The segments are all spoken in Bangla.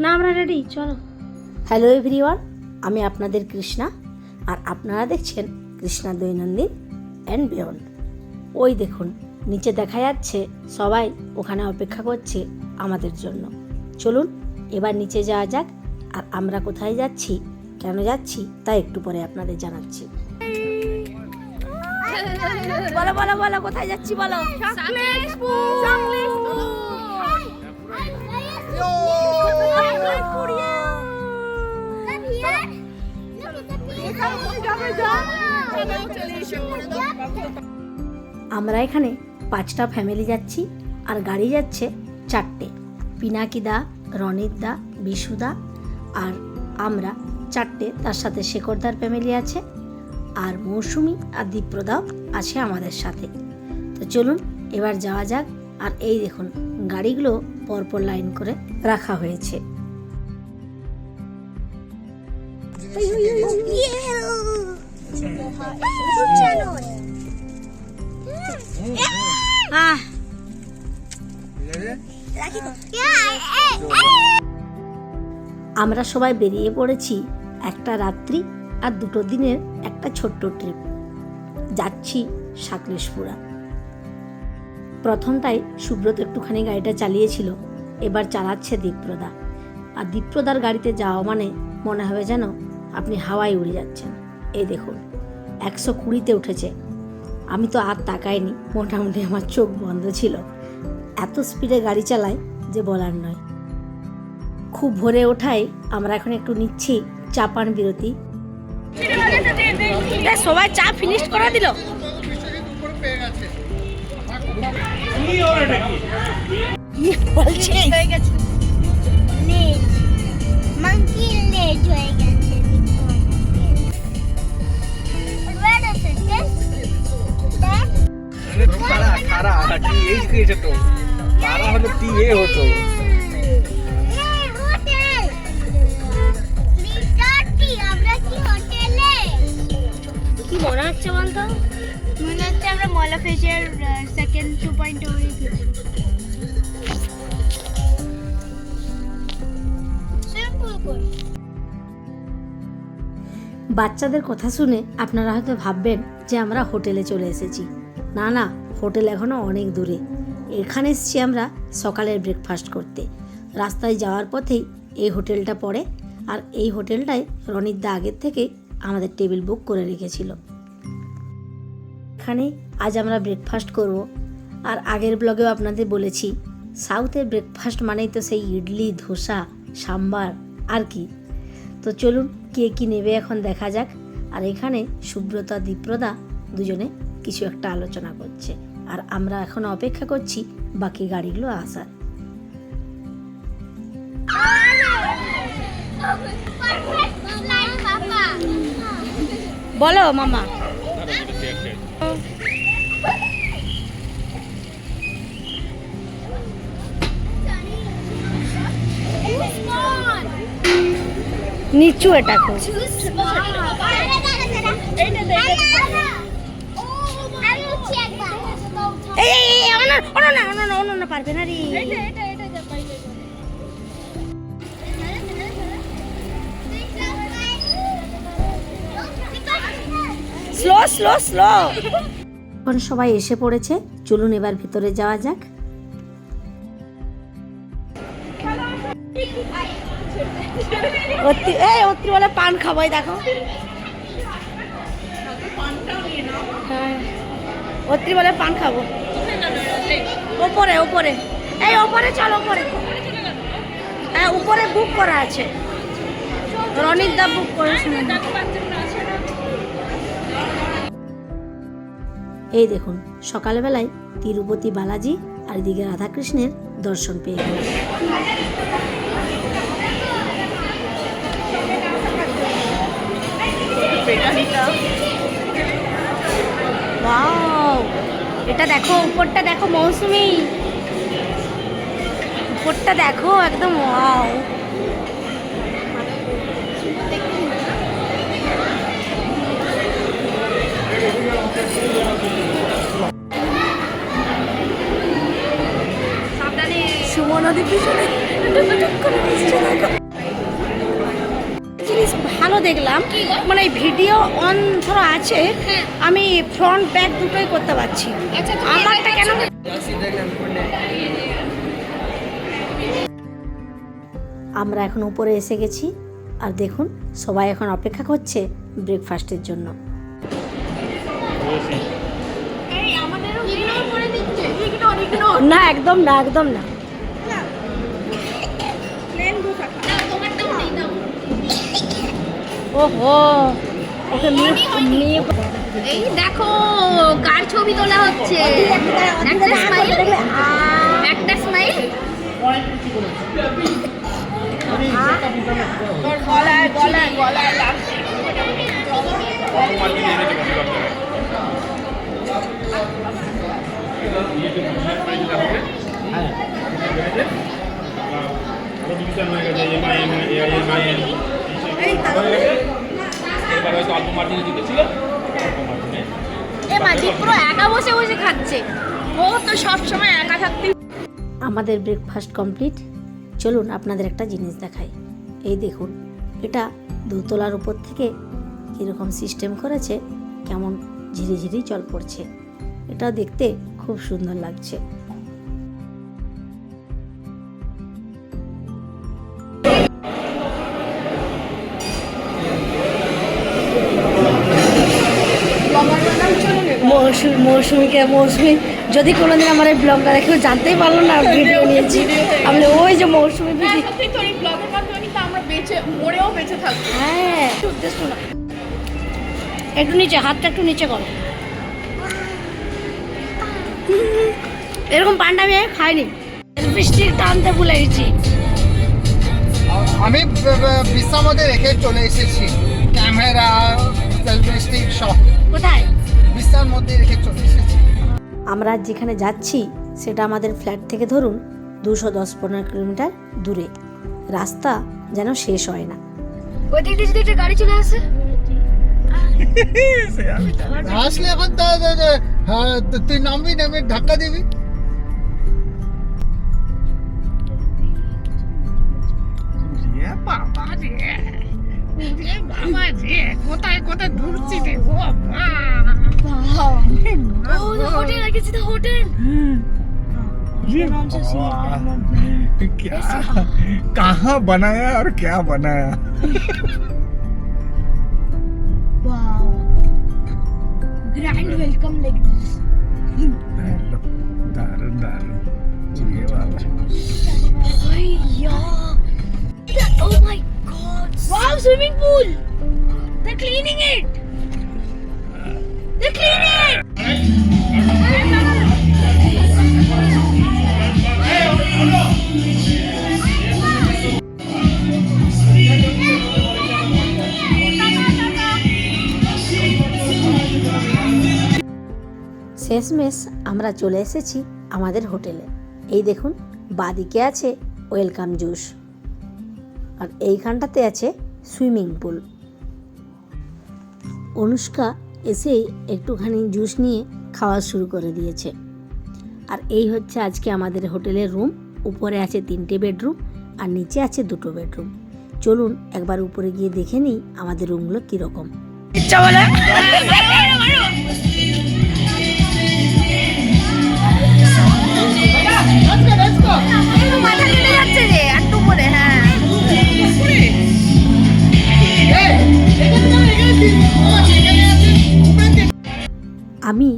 না আমরা রেডি, চলো। হ্যালো এভরিওয়ান, আমি আপনাদের কৃষ্ণা, আর আপনারা দেখছেন কৃষ্ণা দৈনন্দিন অ্যান্ড বিয়ন্ড। ওই দেখুন, নিচে দেখা যাচ্ছে সবাই ওখানে অপেক্ষা করছে আমাদের জন্য। চলুন এবার নিচে যাওয়া যাক। আর আমরা কোথায় যাচ্ছি, কেন যাচ্ছি, তা একটু পরে আপনাদের জানাচ্ছি। বলো বলো বলো, কোথায় যাচ্ছি বলো। আমরা এখানে 5টা ফ্যামিলি যাচ্ছি, আর গাড়ি যাচ্ছে 4টে। পিনাকিদা, রনিতদা, বিশুদা আর আমরা 4টে, তার সাথে শেখরদার ফ্যামিলি আছে, আর মৌসুমি আর দীপ্রদাও আছে আমাদের সাথে। তো চলুন এবার যাওয়া যাক। আর এই দেখুন, গাড়িগুলো পরপর লাইন করে রাখা হয়েছে। আমরা সবাই বেরিয়ে পড়েছি একটা রাত্রি আর 2 দিনের একটা ছোট্ট ট্রিপ। যাচ্ছি সাকলেশপুরা। প্রথমটাই সুব্রত একটুখানি গাড়িটা চালিয়েছিল, এবার চালাচ্ছে দীপ্রদা। আর দীপ্রদার গাড়িতে যাওয়া মানে মনে হবে যেন আপনি হাওয়ায় উড়ে যাচ্ছেন। এই দেখুন, 120-তে উঠেছে। আমি তো আর তাকাইনি, মোটামুটি আমার চোখ বন্ধ ছিল। এত স্পিডে গাড়ি চালায় যে বলার নয়। খুব ভোরে ওঠায় আমরা এখন একটু নিচ্ছি চা পান বিরতি। সবাই চা ফিনিশ করে দিল। কি মনে হচ্ছে বলতো? মনে হচ্ছে আমরা মলা ফেজের সেকেন্ড 2.0 বাচ্চাদের কথা শুনে আপনারা হয়তো ভাববেন যে আমরা হোটেলে চলে এসেছি। না না, হোটেল এখনো অনেক দূরে। এখানে এসেছি আমরা সকালের ব্রেকফাস্ট করতে। রাস্তায় যাওয়ার পথেই এই হোটেলটা পড়ে, আর এই হোটেলটায় রনিতদা আগের থেকে আমাদের টেবিল বুক করে রেখেছিল। এখানে আজ আমরা ব্রেকফাস্ট করব। আর আগের ব্লগেও আপনাদের বলেছি, সাউথের ব্রেকফাস্ট মানেই তো সেই ইডলি, ধোসা, সাম্বার, আর কি। তো চলুন কে কি নেবে এখন দেখা যাক। আর এখানে সুব্রতা, দীপ্রদা দুজনে কিছু একটা আলোচনা করছে, আর আমরা এখন অপেক্ষা করছি বাকি গাড়িগুলো আসার। বলো মামা। নিচু এটা খুব পারবে না রে। Slow slow slow. এখন সবাই এসে পড়েছে, চলুন এবার ভিতরে যাওয়া যাক। অত্রি বলে পান খাবোই, দেখো। অত্রি বলে পান খাবো। ওপরে ওপরে, এই ওপরে চল, ওপরে। হ্যাঁ, উপরে বুক করা আছে। রনিতদা বুক করেছে। এই দেখুন, সকালবেলায় তিরুপতি বালাজি আর এদিকে রাধাকৃষ্ণের দর্শন পেয়ে গেল। ওয়াও, এটা দেখো, উপরটা দেখো মৌসুমি, উপরটা দেখো একদম ওয়াও। সুমন নদীর পিছনে জিনিস ভালো দেখলাম মানে ভিডিও অন ধরো আছে, আমি ফ্রন্ট ব্যাক দুটোই করতে পারছি। আমারটা কেন আমরা এখন উপরে এসে গেছি, আর দেখুন সবাই এখন অপেক্ষা করছে ব্রেকফাস্টের জন্য। না একদম না, একদম না। ওহো, ওকে নিয়ে এই দেখো কার ছবি তোলা হচ্ছে। একটা স্মাইল, একটা স্মাইল। গলায় গলায় গলায় লাগছে। পুরো একা বসে বসে খাচ্ছে, ও তো সবসময় একা থাকতে। আমাদের ব্রেকফাস্ট কমপ্লিট। চলুন আপনাদের একটা জিনিস দেখাই। এই দেখুন, এটা দোতলার উপর থেকে কীরকম সিস্টেম করেছে, কেমন ঝিরিঝিরি জল পড়ছে, এটা দেখতে খুব সুন্দর লাগছে। মৌসুমি যদি কোনোদিন আমার এই ব্লগটা দেখে জানতেই পারলো না ভিডিও নিয়েছি, আমি ওই যে মৌসুমি হ্যাঁ উদ্দেশ্য না। একটু নিচে, হাতটা একটু নিচে করো। এরকম পান্ডা আমি খাইনি, বৃষ্টির টানতে ভুলে গেছি। আমি বিশ্রার মধ্যে রেখে চলে এসেছি ক্যামেরা, সেলফি স্টিক সব কোথায়? বিশ্রার মধ্যে রেখে চলে এসেছি। আমরা যেখানে যাচ্ছি সেটা আমাদের ফ্ল্যাট থেকে ধরুন 210-15 কিলোমিটার দূরে। রাস্তা যেন শেষ হয় না। ওই দিক দিয়ে যদি একটা গাড়ি চলে আসে, আসলে এখন তুই নামবি, নেমে ধাক্কা দিবি। কোথায় কোথায় ঢুকছি রে বাবা। হোটেল গেছি তো, হোটেল। क्या कहाँ बनाया और क्या बनाया। Grand welcome like this. दारुण दारुण ये वाला। Oh my god. Wow, swimming pool. They're cleaning it. They're cleaning it. শেষমেশ আমরা চলে এসেছি আমাদের হোটেলে। এই দেখুন, বাদিকে আছে ওয়েলকাম জুস, আর এইখানটাতে আছে সুইমিং পুল। অনুষ্কা এসেই একটুখানি জুস নিয়ে খাওয়া শুরু করে দিয়েছে। আর এই হচ্ছে আজকে আমাদের হোটেলের রুম। উপরে আছে 3টে বেডরুম আর নিচে আছে 2টো বেডরুম। চলুন একবার উপরে গিয়ে দেখে নিই আমাদের রুমগুলো কীরকম। ইচ্ছা বলে মাথা কেটে যাচ্ছে রে একটু পরে। হ্যাঁ, আমি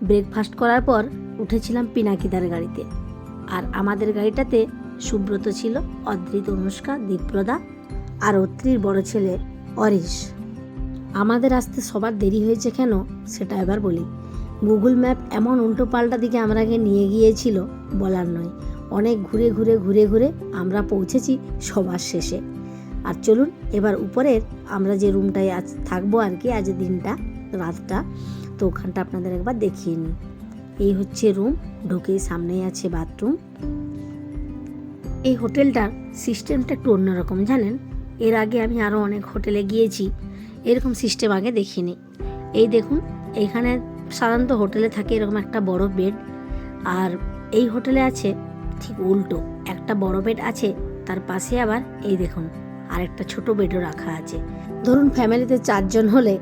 ব্রেকফাস্ট করার পর উঠেছিলাম পিনাকিদার গাড়িতে। আর আমাদের গাড়িটাতে সুব্রত ছিল, অদ্রিত, অনুষ্কা, দীপ্রদা আর অত্রির বড় ছেলে অরিশ। আমাদের আসতে সবার দেরি হয়েছে কেন সেটা এবার বলি। গুগল ম্যাপ এমন উল্টো পাল্টা দিকে আমাকে নিয়ে গিয়েছিল বলার নয়। অনেক ঘুরে ঘুরে ঘুরে ঘুরে আমরা পৌঁছেছি সবার শেষে। আর চলুন এবার উপরের আমরা যে রুমটায় আজ থাকবো আর কি, আজ দিনটা রাতটা, তো ওখানটা আপনাদের একবার দেখিয়ে নিই। এই হচ্ছে রুম, ঢুকেই সামনেই আছে বাথরুম। এই হোটেলটার সিস্টেমটা একটু অন্যরকম জানেন। এর আগে আমি আরও অনেক হোটেলে গিয়েছি, এরকম সিস্টেম আগে দেখিনি। এই দেখুন, এইখানে সাধারণত হোটেলে থাকে এরকম একটা বড় বেড, আর এই হোটেলে আছে ঠিক উল্টো, একটা বড় বেড আছে তার পাশে আবার এই দেখুন আরেকটা ছোট বেডও রাখা আছে। ধরুন ফ্যামিলিতে 4 জন হলে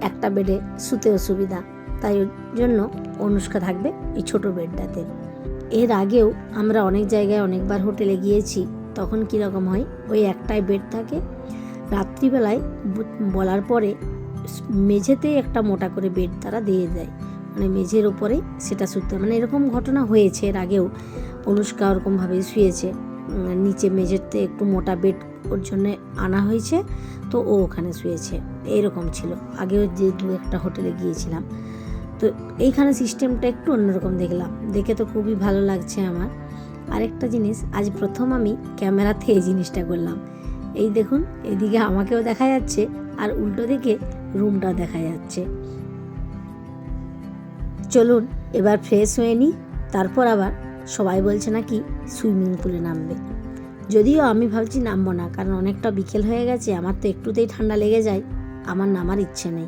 একটা বেডে শুতে অসুবিধা, তাই ওর জন্য অনুষ্কা থাকবে এই ছোট বেডটাতে। এর আগেও আমরা অনেক জায়গায় অনেকবার হোটেলে গিয়েছি, তখন কীরকম হয়, ওই একটাই বেড থাকে। রাত্রিবেলায় বলার পরে মেঝেতে একটা মোটা করে বেড তারা দিয়ে দেয়, মানে মেঝের ওপরে সেটা শুতে, মানে এরকম ঘটনা হয়েছে এর আগেও। অনুষ্কা ওরকমভাবেই শুয়েছে, নিচে মেঝেতে একটু মোটা বেড ওর জন্য আনা হয়েছে, তো ও ওখানে শুয়েছে। এইরকম ছিল আগেও যে 2-1টা হোটেলে গিয়েছিলাম। তো এইখানে সিস্টেমটা একটু অন্যরকম দেখলাম, দেখে তো খুবই ভালো লাগছে আমার। আরেকটা জিনিস, আজ প্রথম আমি ক্যামেরাতে এই জিনিসটা করলাম। এই দেখুন, এদিকে আমাকেও দেখা যাচ্ছে আর উল্টো দিকে রুমটা দেখা যাচ্ছে। চলুন এবার ফ্রেশ হয়ে নিই, তারপর আবার সবাই বলছে নাকি সুইমিং পুলে নামবে। যদিও আমি ভাবছি নামবো না, কারণ অনেকটা বিকেল হয়ে গেছে, আমার তো একটুতেই ঠান্ডা লেগে যায়, আমার নামার ইচ্ছে নেই।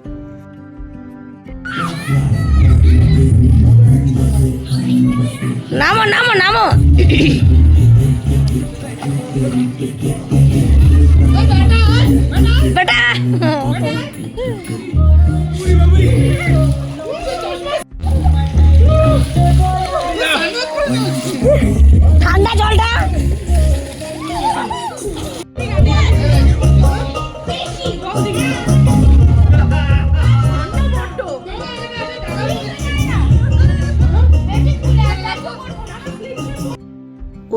নামো নামো নামো। বেটা ঠান্ডা জলটা।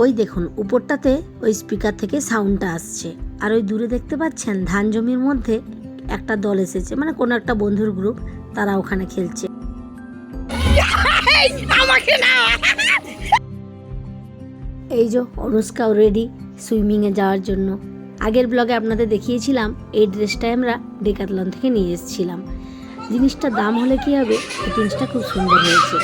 ওই দেখুন উপরটাতে ওই স্পিকার থেকে সাউন্ডটা আসছে, আর ওই দূরে দেখতে পাচ্ছেন ধান জমির মধ্যে একটা দল এসেছে, মানে কোনো একটা বন্ধুর গ্রুপ, তারা ওখানে খেলছে। এই যে অনুষ্কাও রেডি সুইমিংয়ে যাওয়ার জন্য। আগের ব্লগে আপনাদের দেখিয়েছিলাম এই ড্রেসটাই আমরা ডেকাথলন থেকে নিয়ে এসেছিলাম। জিনিসটার দাম হলে কি হবে, এই জিনিসটা খুব সুন্দর হয়েছে।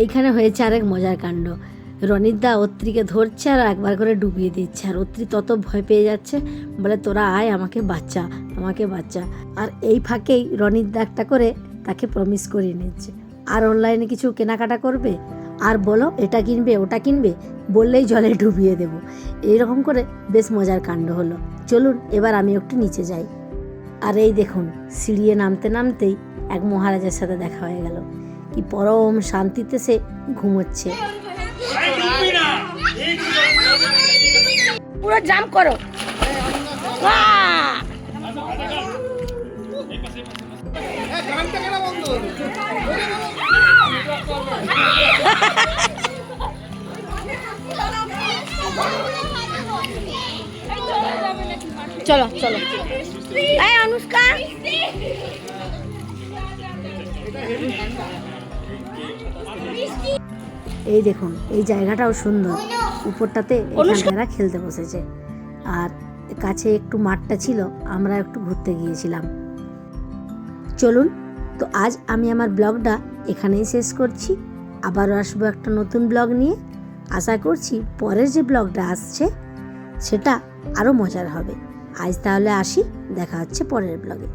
এইখানে হয়েছে আরেক মজার কাণ্ড। রনিতদা অত্রিকে ধরছে আর একবার করে ডুবিয়ে দিচ্ছে, আর অত্রি তত ভয় পেয়ে যাচ্ছে, বলে তোরা আয় আমাকে বাচ্চা, আমাকে বাচ্চা। আর এই ফাঁকেই রনিতদা একটা করে তাকে প্রমিস করিয়ে নিচ্ছে, আর অনলাইনে কিছু কেনাকাটা করবে, আর বলো এটা কিনবে ওটা কিনবে, বললেই জলে ডুবিয়ে দেবো। এইরকম করে বেশ মজার কাণ্ড হলো। চলুন এবার আমি একটু নিচে যাই। আর এই দেখুন সিঁড়িয়ে নামতে নামতেই এক মহারাজের সাথে দেখা হয়ে গেল, কি পরম শান্তিতে সে ঘুমোচ্ছে। পুরো জাম্প করো। চলো চলো। এই অনুষ্কা, এই দেখুন এই জায়গাটাও সুন্দর, উপরটাতে এখানে খেলতে বসেছে, আর কাছে একটু মাঠটা ছিল, আমরা একটু ঘুরতে গিয়েছিলাম। চলুন, তো আজ আমি আমার ব্লগটা এখানেই শেষ করছি। আবারও আসবো একটা নতুন ব্লগ নিয়ে। আশা করছি পরের যে ব্লগটা আসছে সেটা আরও মজার হবে। আজ তাহলে আসি, দেখা হচ্ছে পরের ব্লগে।